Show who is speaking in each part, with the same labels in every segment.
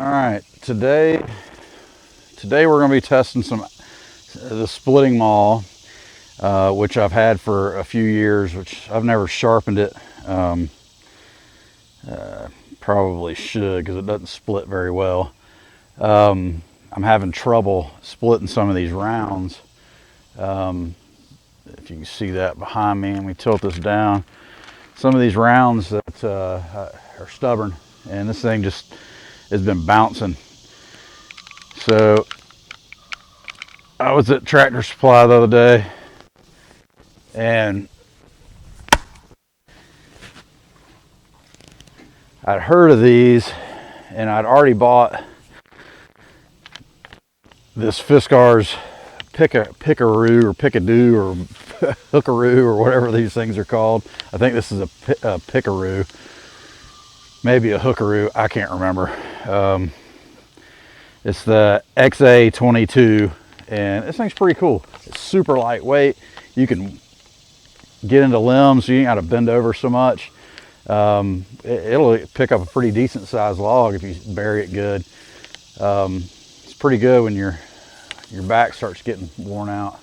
Speaker 1: All right, today we're going to be testing the splitting maul, which I've had for a few years, which I've never sharpened it. Um, Probably should, because it doesn't split very well. I'm having trouble splitting some of these rounds. If you can see that behind me, and we tilt this down, some of these rounds that are stubborn, and this thing just has been bouncing. So I was at Tractor Supply the other day, and I'd heard of these, and I'd already bought this Fiskars Pickaroo or Pickadoo or Hookaroo or whatever these things are called. I think this is a Pickaroo, maybe a Hookaroo, I can't remember. It's the XA22, and this thing's pretty cool. It's super lightweight. You can get into limbs, so you ain't got to bend over so much. It'll pick up a pretty decent sized log if you bury it good. It's pretty good when your back starts getting worn out.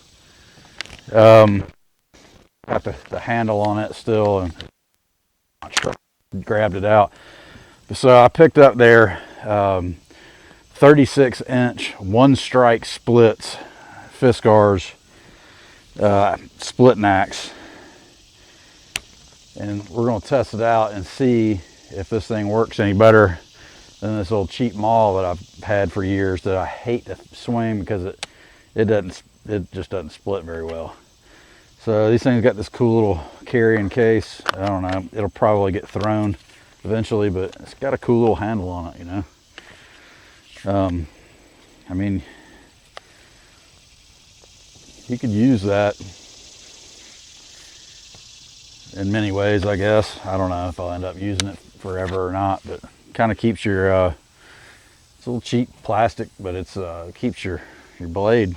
Speaker 1: Got the handle on it still, and I'm not sure I grabbed it out. So I picked up their 36-inch one strike splits Fiskars splitting axe, and we're going to test it out and see if this thing works any better than this old cheap maul that I've had for years that I hate to swing because it just doesn't split very well. So these things got this cool little carrying case. I don't know, it'll probably get thrown eventually, but it's got a cool little handle on it, you know. I mean, you could use that in many ways, I guess. I don't know if I'll end up using it forever or not, but kind of keeps your it's a little cheap plastic, but it's keeps your blade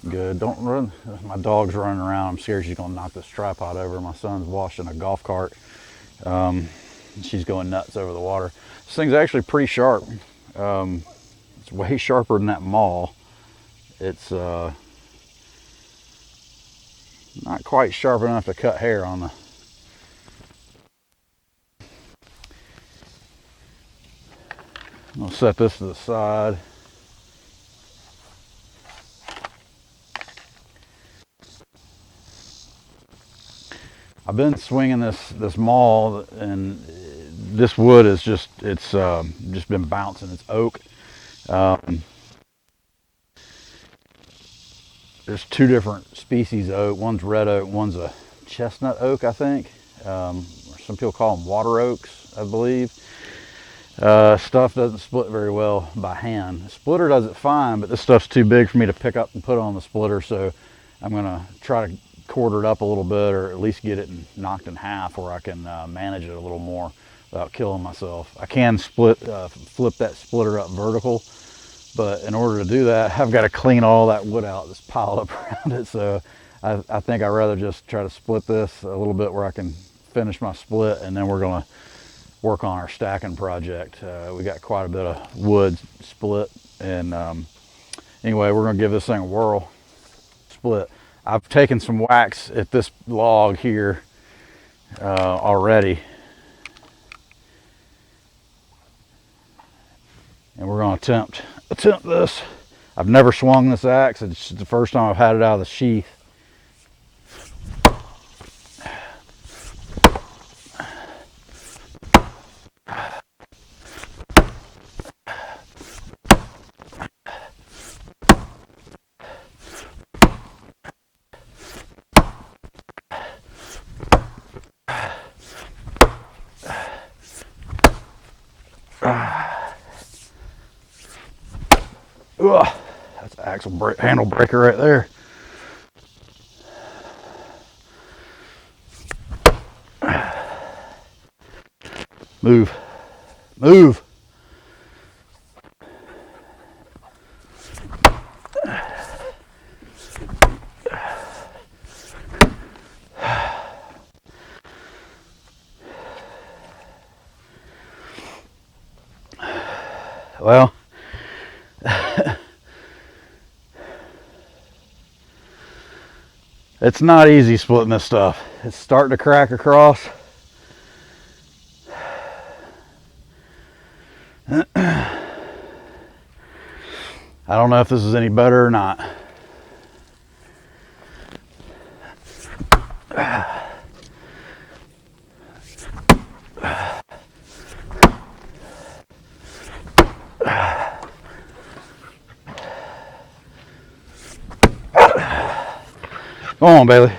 Speaker 1: good. Don't run. My dog's running around. I'm scared she's gonna knock this tripod over. My son's washing a golf cart. She's going nuts over the water. This thing's actually pretty sharp. It's way sharper than that maul. It's not quite sharp enough to cut hair on the. I'm gonna set this to the side. I've been swinging this maul, and this wood is just been bouncing. It's oak. There's two different species of oak. One's red oak, one's a chestnut oak, I think. Some people call them water oaks, I believe. Stuff doesn't split very well by hand. The splitter does it fine, but this stuff's too big for me to pick up and put on the splitter, so I'm gonna try to quarter it up a little bit, or at least get it knocked in half where I can manage it a little more without killing myself. I can flip that splitter up vertical, but in order to do that, I've got to clean all that wood out that's piled up around it. So I think I'd rather just try to split this a little bit where I can finish my split, and then we're going to work on our stacking project. We got quite a bit of wood split, and anyway, we're going to give this thing a whirl. Split. I've taken some wax at this log here already, and we're going to attempt this. I've never swung this axe. It's the first time I've had it out of the sheath. Ugh, that's an handle breaker right there. Move. Move. Well, it's not easy splitting this stuff. It's starting to crack across. I don't know if this is any better or not. Come on, Bailey.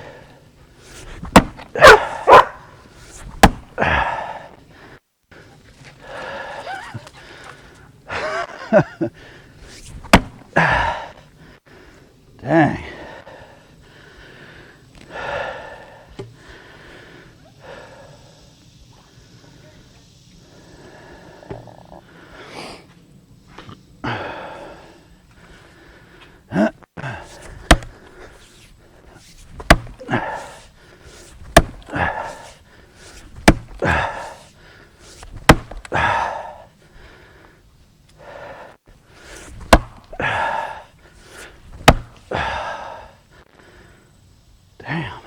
Speaker 1: Dang. Damn.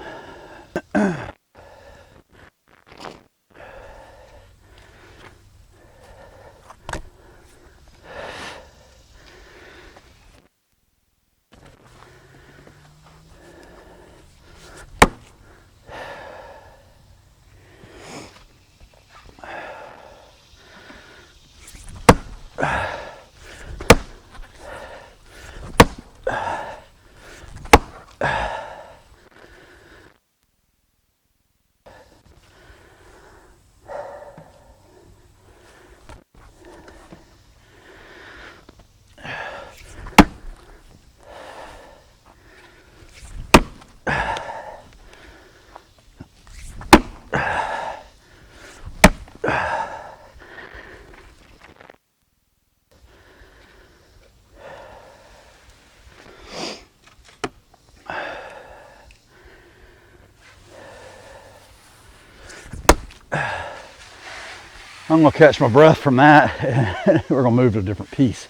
Speaker 1: I'm gonna catch my breath from that. We're gonna move to a different piece.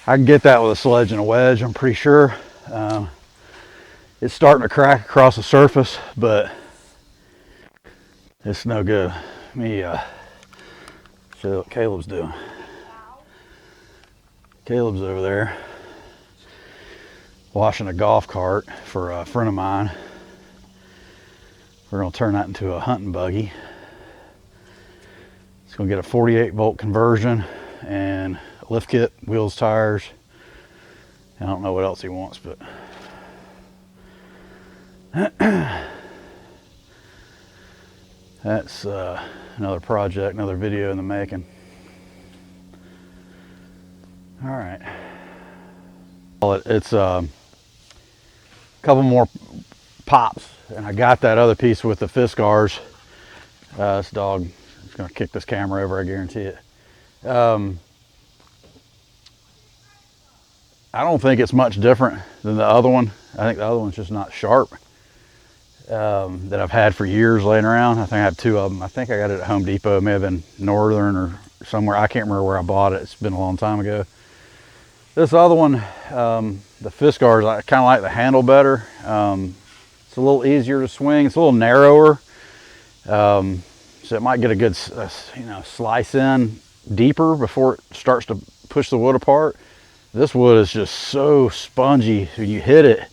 Speaker 1: I can get that with a sledge and a wedge, I'm pretty sure. It's starting to crack across the surface, but it's no good. Let me show you what Caleb's doing. Caleb's over there washing a golf cart for a friend of mine. We're gonna turn that into a hunting buggy. It's gonna get a 48 volt conversion and a lift kit, wheels, tires. I don't know what else he wants, but that's another project, another video in the making. All right. It's a couple more pops, and I got that other piece with the Fiskars. This dog is gonna kick this camera over, I guarantee it. I don't think it's much different than the other one. I think the other one's just not sharp. That I've had for years laying around. I think I have two of them. I think I got it at Home Depot. It may have been Northern or somewhere. I can't remember where I bought it. It's been a long time ago. This other one, the Fiskars, I kind of like the handle better. It's a little easier to swing. It's a little narrower. So it might get a good slice in deeper before it starts to push the wood apart. This wood is just so spongy. When you hit it,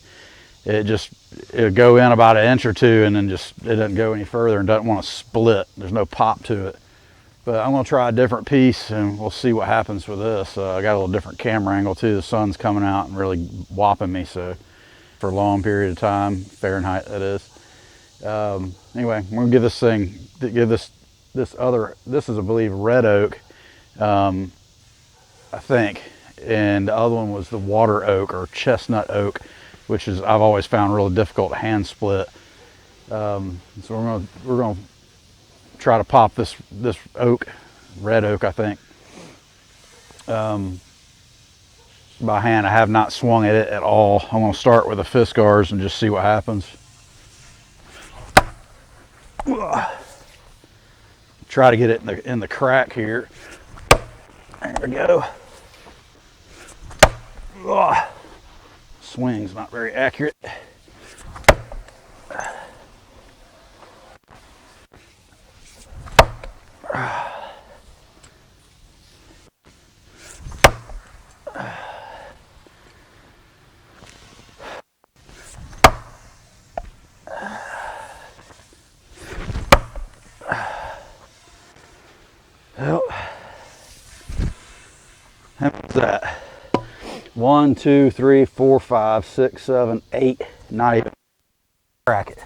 Speaker 1: it'll go in about an inch or two, and then it doesn't go any further and doesn't want to split. There's no pop to it. But I'm gonna try a different piece and we'll see what happens with this. I got a little different camera angle too. The sun's coming out and really whopping me, so for a long period of time, Fahrenheit that is. Anyway, I'm gonna give this thing, this is I believe red oak, I think, and the other one was the water oak or chestnut oak, which is I've always found really difficult to hand split. So we're gonna try to pop this oak, red oak, I think, by hand. I have not swung at it at all. I'm gonna start with the Fiskars and just see what happens. Try to get it in the crack here. There we go. Ugh. Swing's not very accurate. Well, how's that? 1, 2, 3, 4, 5, 6, 7, 8. Not even crack it.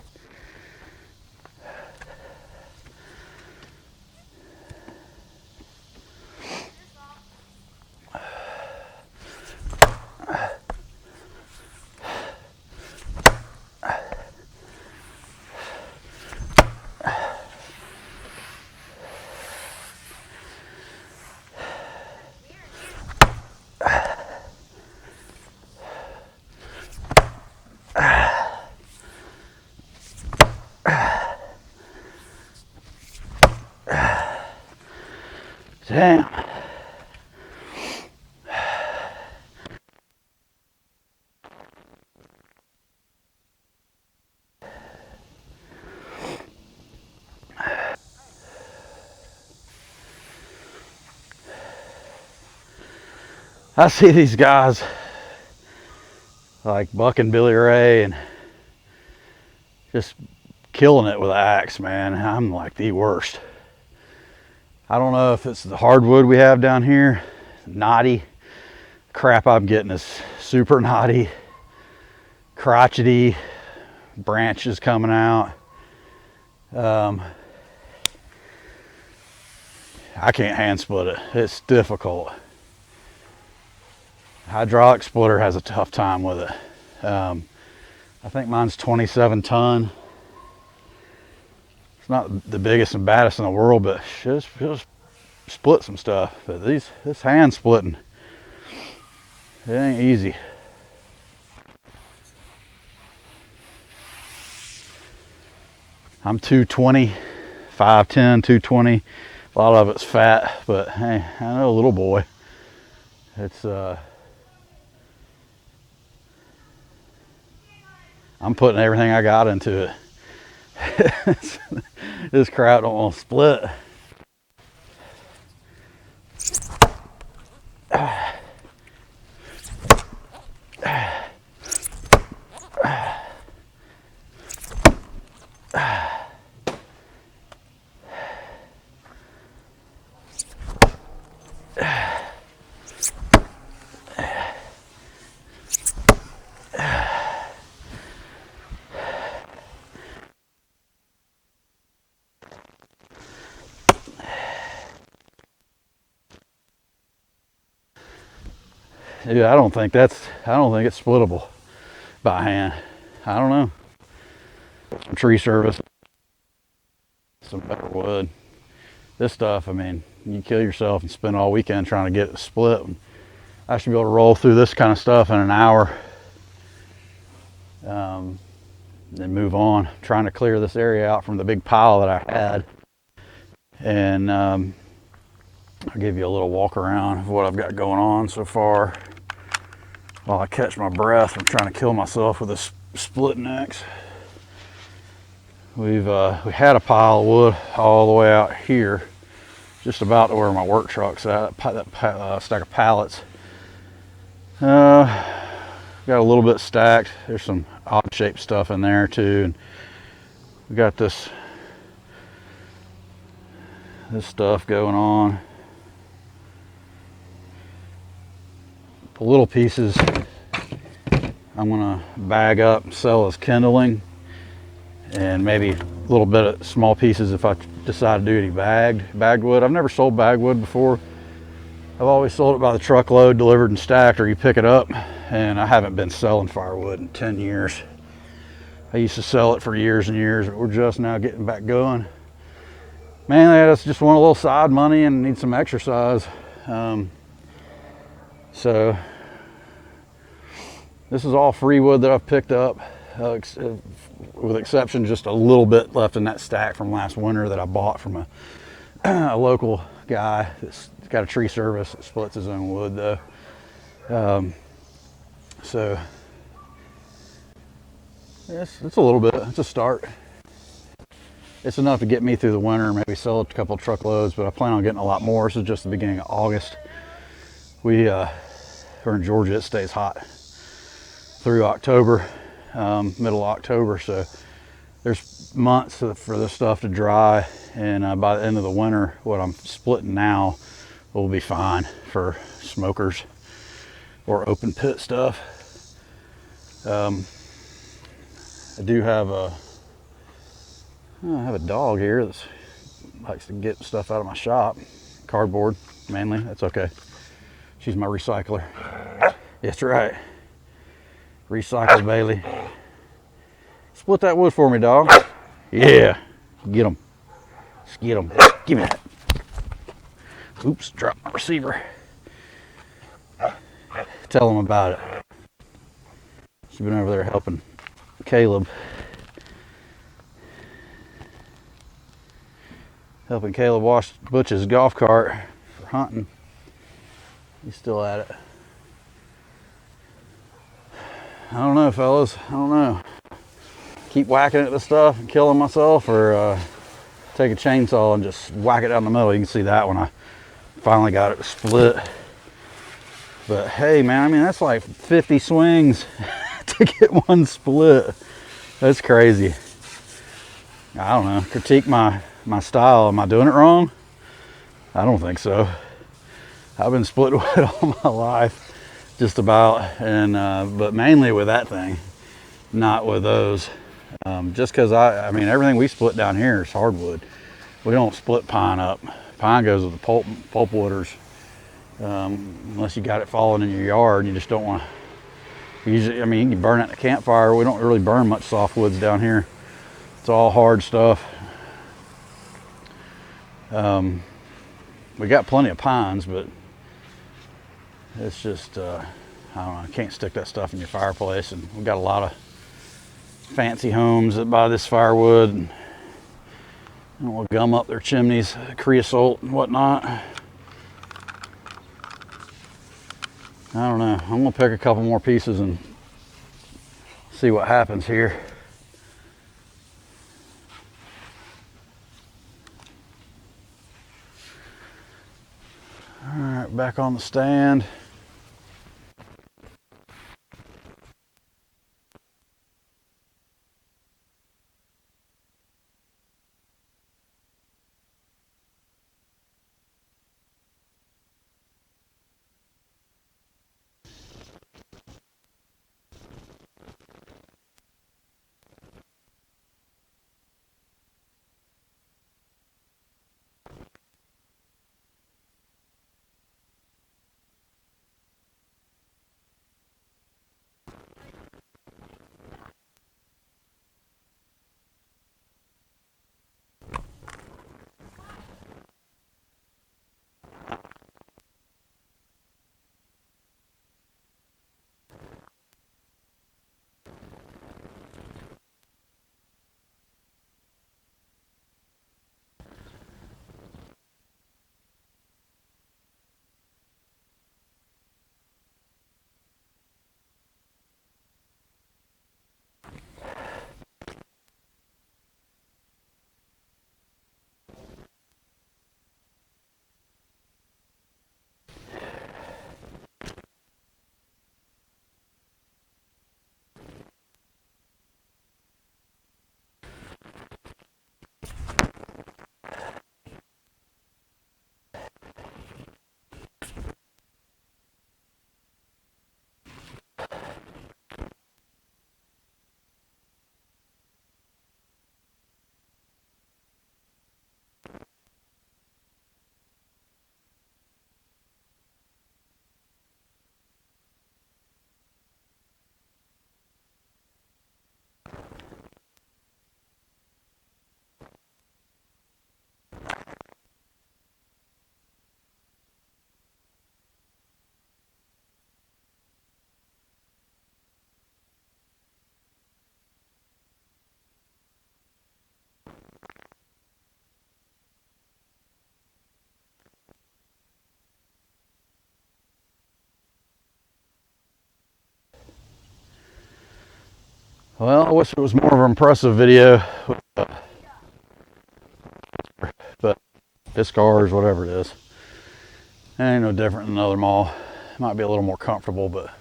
Speaker 1: Damn. I see these guys like Buck and Billy Ray and just killing it with an axe, man. I'm like the worst. I don't know if it's the hardwood we have down here, knotty. Crap I'm getting is super knotty, crotchety, branches coming out. I can't hand split it. It's difficult. Hydraulic splitter has a tough time with it. I think mine's 27 ton. It's not the biggest and baddest in the world, but just split some stuff. But this hand splitting, it ain't easy. I'm 220, 5'10", 220. A lot of it's fat, but hey, I know a little boy. It's I'm putting everything I got into it. This crap don't want to split. Dude, I don't think it's splittable by hand. I don't know. Some tree service, some better wood. This stuff, I mean, you kill yourself and spend all weekend trying to get it split. I should be able to roll through this kind of stuff in an hour. Then move on, trying to clear this area out from the big pile that I had. And I'll give you a little walk around of what I've got going on so far. While I catch my breath, I'm trying to kill myself with this splitting axe. We had a pile of wood all the way out here, just about to where my work truck's at. That stack of pallets. Got a little bit stacked. There's some odd shaped stuff in there too, and we got this stuff going on. The little pieces I'm gonna bag up and sell as kindling, and maybe a little bit of small pieces if I decide to do any bagged wood. I've never sold bagged wood before. I've always sold it by the truckload, delivered and stacked, or you pick it up, and I haven't been selling firewood in 10 years. I used to sell it for years and years, but we're just now getting back going. Mainly I just want a little side money and need some exercise. So this is all free wood that I've picked up, with exception just a little bit left in that stack from last winter that I bought from a local guy that's got a tree service that splits his own wood though. So it's a little bit, it's a start. It's enough to get me through the winter, maybe sell a couple of truckloads, but I plan on getting a lot more. This is just the beginning of August. We're in Georgia, it stays hot through October, middle of October, so there's months for this stuff to dry, and by the end of the winter, what I'm splitting now will be fine for smokers or open pit stuff. I do have I have a dog here that likes to get stuff out of my shop. Cardboard, mainly. That's okay. She's my recycler. That's right. Recycle, Bailey. Split that wood for me, dog. Yeah. Get him. Just get him. Give me that. Oops, dropped my receiver. Tell him about it. She's been over there helping Caleb. Helping Caleb wash Butch's golf cart for hunting. He's still at it. I don't know, fellas. I don't know. Keep whacking at this stuff and killing myself, or take a chainsaw and just whack it down the middle. You can see that when I finally got it to split. But hey, man, I mean, that's like 50 swings to get one split. That's crazy. I don't know. Critique my style. Am I doing it wrong? I don't think so. I've been split wood all my life, just about, and but mainly with that thing, not with those. Just because I mean, everything we split down here is hardwood. We don't split pine up. Pine goes with the pulp wooders. Unless you got it falling in your yard, you just don't want to. Usually, I mean, you can burn it in a campfire. We don't really burn much softwoods down here. It's all hard stuff. We got plenty of pines, but it's just, I don't know, you can't stick that stuff in your fireplace. And we got a lot of fancy homes that buy this firewood and will gum up their chimneys, creosote and whatnot. I don't know. I'm gonna pick a couple more pieces and see what happens here. All right, back on the stand. Well, I wish it was more of an impressive video, but Fiskars, whatever it is, it ain't no different than another mall. It might be a little more comfortable, but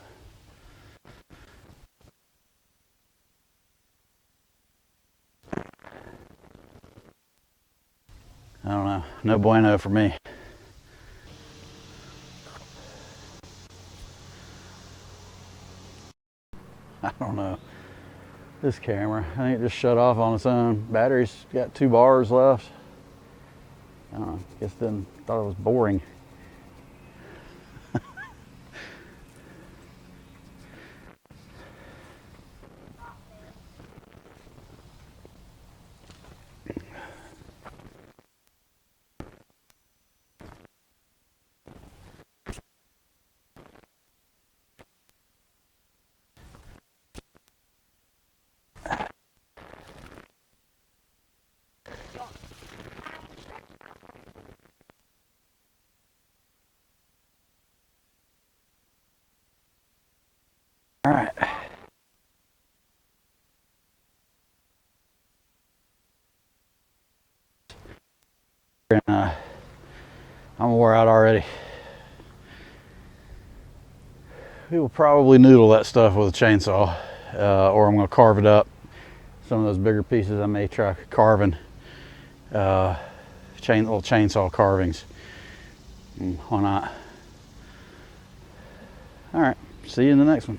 Speaker 1: I don't know. No bueno for me. I don't know. This camera, I think it just shut off on its own. Battery's got 2 bars left. I don't know. Guess then thought it was boring. All right. And, I'm wore out already. We will probably noodle that stuff with a chainsaw, or I'm going to carve it up. Some of those bigger pieces I may try carving, little chainsaw carvings. Why not? All right, see you in the next one.